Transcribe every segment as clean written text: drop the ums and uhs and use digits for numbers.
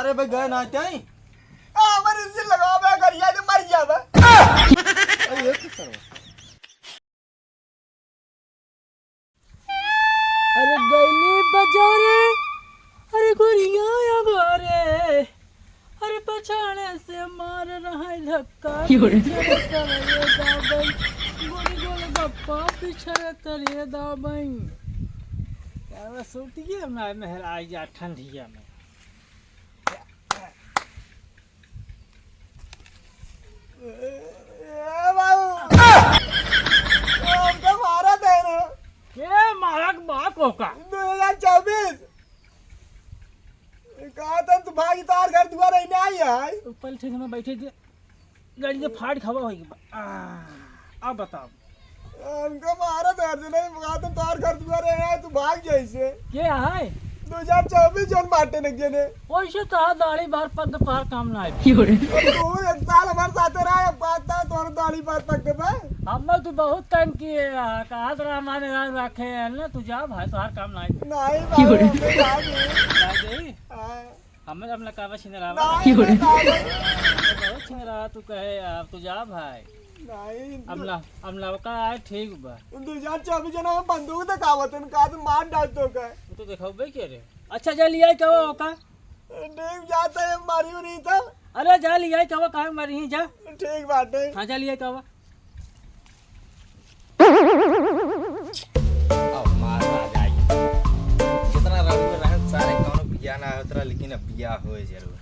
अरे भाई गए ना चाहे हमारे इससे लगाओ मैं करिया तो मर जावे। ये किस तरह अरे गैली बजाओ रे, अरे गोरिया या घरे, अरे पछाड़े से मार रहा है धक्का, गोरी गोल गप्पा पिछड़े तरिए दाबई। क्या सोटिए मैं मेहरा जा ठंडिया में। मारा तेरे के मारक बाप होगा 2024 कहा था तू भागी तार घर दुआर रहने आई है। ऊपर ठीक में बैठे थे गाड़ी से फाड़ खवा होगी। अब बताओ हमको मारा दर्द नहीं कहा था तार घर दुआर रहने आई तू भाग जैसे के है 2024 जोन बांटे लगे ने वैसे तो दाढ़ी बार पग पार काम ना है। तू एक साल हमारे साथ रहा बात था तोर दाढ़ी बात पक पे हम तो बहुत तंग किए कहा तो हमारे घर रखे हैं ना तू जा भाई तो हर काम ना है। नहीं भाई हमें अपना कावा छीन रहा नहीं बहुत छीन रहा तू कहे अब तू जा भाई नहीं अब लड़का आए ठीक बा 2024 जना में बंदूक दिखावत है का तो मार डाल तो का वो तो देखो बे के रे। अच्छा जा लिया कहो का ठीक जाता है मारियो नहीं था। अरे जा लिया कहो काहे मरी ही जा ठीक बात है हां जा लिया कहो अब मार आ जाए जितना रंग रहन सारे कौन बिया ना उतरा लेकिन अब बिया होए जरूर।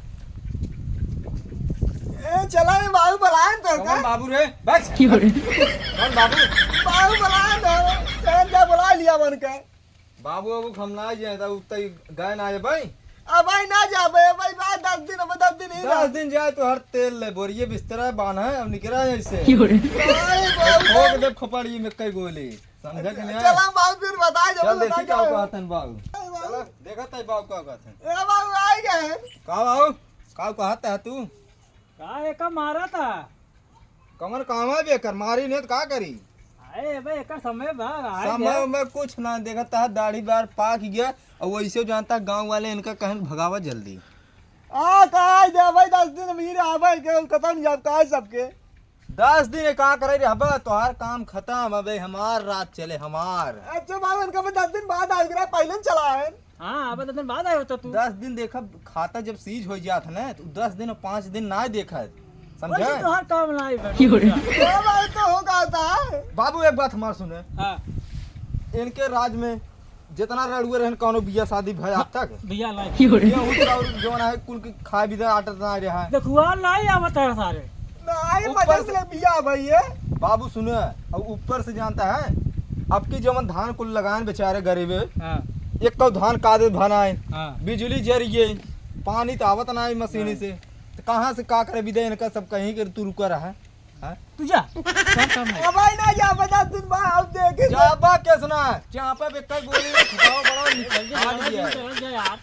ए चला ये बाबू बुलाए तो का कौन बाबू रे बस कौन बाबू बाबू बुलाए तो चल जा बुला लिया मन के बाबू बाबू हम ना जाए तो उतई गए ना भाई अब भाई ना जा भाई बात 10 दिन अब 10 दिन ही 10 दिन जाए तो हर तेल ले बोरिए बिस्तरा बांधा है अब निकला है इससे भाई ठोक दे खोपड़ी में कई गोली समझ के नहीं चला बाबू फिर बता चल जब देखी बता का कहत है बाबू चल देखा तई बाबू का कहत है ए बाबू आई गए का बाबू का कहत है तू का एक मारा था कमर कामा बेकर मारी नहीं तो का करी अरे भाई एक समय बाहर आए समय में कुछ ना देखता है दाढ़ी बार पाक गया और वैसे जानता गांव वाले इनका कहन भगावा जल्दी आ का दे भाई 10 दिन मेरे आ भाई के खत्म जब का सबके 10 दिन का करे रे हबा तोहार काम खत्म अबे हमार रात चले हमार अच्छा बाबू इनका 10 दिन बाद आ गया पहले चला है। हाँ अब 10 दिन बाद आए हो तो तू 10 दिन देखा खाता जब सीज हो जात है ना तो 10 दिन और 5 दिन ना देखा समझा वैसे तो हर काम ना है ए भाई तो होगा था बाबू एक बात हमार सुने हां इनके राज में जितना रड़ुए रहन कौनो बिया शादी भय अब तक बिया लाई जो ना है कुल की खा भी आटा ना रहा है देखुआ नहीं आवत है सारे नहीं ऊपर मदद से- ले बिया भाई ये बाबू सुने और ऊपर से जानता है अब की जवन धान कुल लगाए बेचारे गरीबे हां एक तो धान कादे भनाए हां बिजली जरिए पानी तो आवत ना मशीन से तो कहाँ से का करे विदे इनका सब कहीं के तू रुका रहा है तू जा कौन काम है अब भाई ना जा 10 दिन बाद अब देखे जाबा के सुना चापा पे कई गोली में खिलाओ बड़ा निकल चल गया जा यार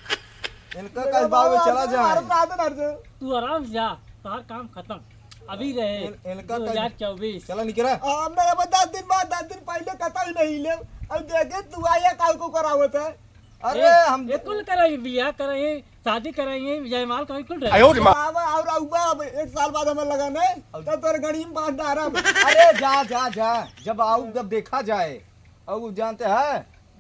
इनका कल बाबू चला जाए तू आराम से जा तो हर काम खत्म अभी रहे इनका 2024 चला निकला हमने अब 10 दिन बाद 10 दिन पहले कथा ही नहीं ले अब देखे तू आया काल को करावत है। अरे हम ये कुल करेंगे बियाह करेंगे शादी करेंगे जयमाल करेंगे कुल रहे अब और आऊंगा अब 1 साल बाद हमें लगाना है तो तेरे गड़ी में बांध डारा अरे जा जा जा जब आऊ जब देखा जाए अब जानते हैं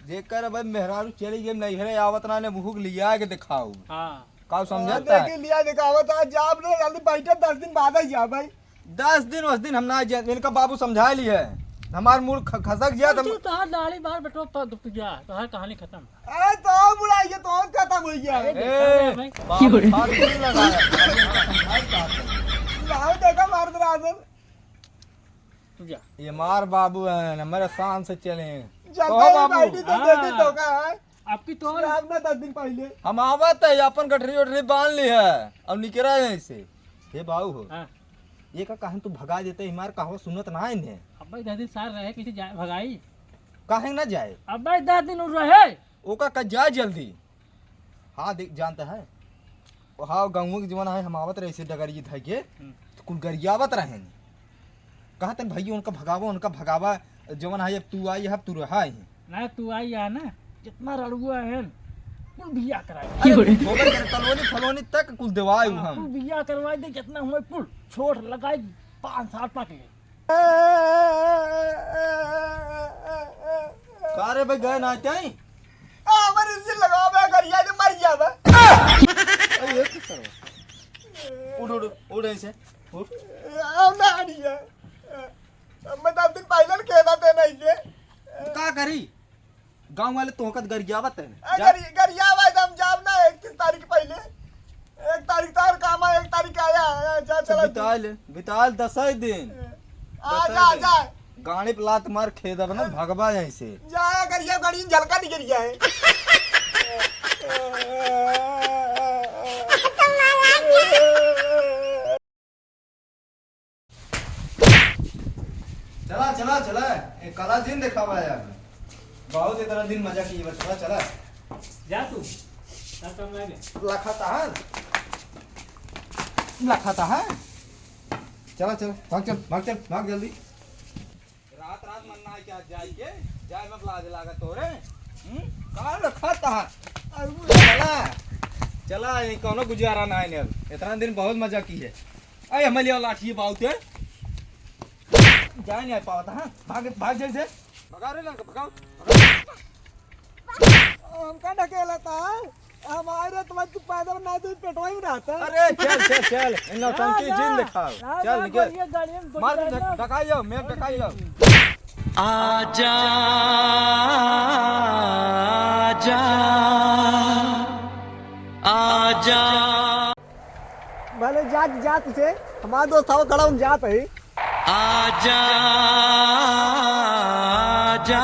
देखकर अब मेहरारू चली गई नहीं है आवत ना ने भूख लिया के दिखाओ हाँ का समझता है देखे लिया दिखावत है जाब ने जल्दी बैठे 10 दिन बाद ही जा भाई 10 दिन उस दिन हम ना इनका बाबू समझा लिए हमार मूड खसक गया तू तो हर दाढ़ी बाहर बैठो पग जा तो हर कहानी खत्म ए तो बुलाइए तो और खत्म हो गया है बाबू हाथ नहीं लगाया लाओ देखा मार दराजन तू जा ये मार बाबू है मेरे शान से चले जल्दी बाबू। बैठी तो देखे तो का है आपकी तो आपने 10 दिन पहले हम आवत है अपन गठरी उठरी बांध ली है अब निकला है इसे हे बाबू हो हाँ ये का कहन तू भगा देते हमार कहो सुनत ना है इन्हें अब भाई 10 दिन सार रहे किसी जाए भगाई काहे ना जाए अब भाई 10 दिन उड़ रहे ओका का जाए जल्दी हाँ देख जानता है हाँ गाँव के जमाना है हम आवत रहे से डगरिए थे के तो कुल गरियावत रहे कहा तन भैया उनका भगावा जवन है अब तू आई अब तू रहा है ना तू आई या ना जितना रड़ुआ है कुल बिया कराए अरे गोबर के कलोनी फलोनी तक कुल देवाए कुल हम। बिया करवाए दे जितना हुए कुल छोट लगाए 5 साल तक ले। का रे भाई गए ना चाही हमारे से लगाओ मैं गरिया ने मर गया बा। अरे एक करो उड़ उड़ उड़ ऐसे उड़ हम ना हड़िया मैं 10 दिन पहले कहता थे नहीं के का करी गांव वाले तो हकत गरियावत है अगर गरिया भाई हम जाब ना 31 तारीख पहले 1 तारीख तार काम है 1 तारीख आया जा चला बिताल 10 दिन आ जा जा गाड़ी पे लात मार खेद अब ना भगवा यहीं से जाया गरिया गाड़ी झलका नहीं गिर गया है। चला चला चला एक कला दिन दिखावा है आपने बहुत इतना दिन मजा की चला चला जा तू ना काम लागे लखाता है चला चल भाग जल्दी रात रात मरना है क्या जाए मत लाज लागा तोरे कहाँ लखाता है चला ये कोनो गुजारा ना है अब इतना दिन बहुत मजा की है अरे हमारे लाठी बहुत है जा नहीं आ पाता है भाग जैसे भगा रे लड़का भगाओ हमका ढकेला था हमारे तो तू पैदल ना तो पेटवा ही रहता। अरे चल इन नौटंकी जिन दिखाओ चल निकल मार ढकाइयो मैं ढकाइयो आजा आजा आजा भले जात से हमारा दोस्त था खड़ा हम जात है आजा आजा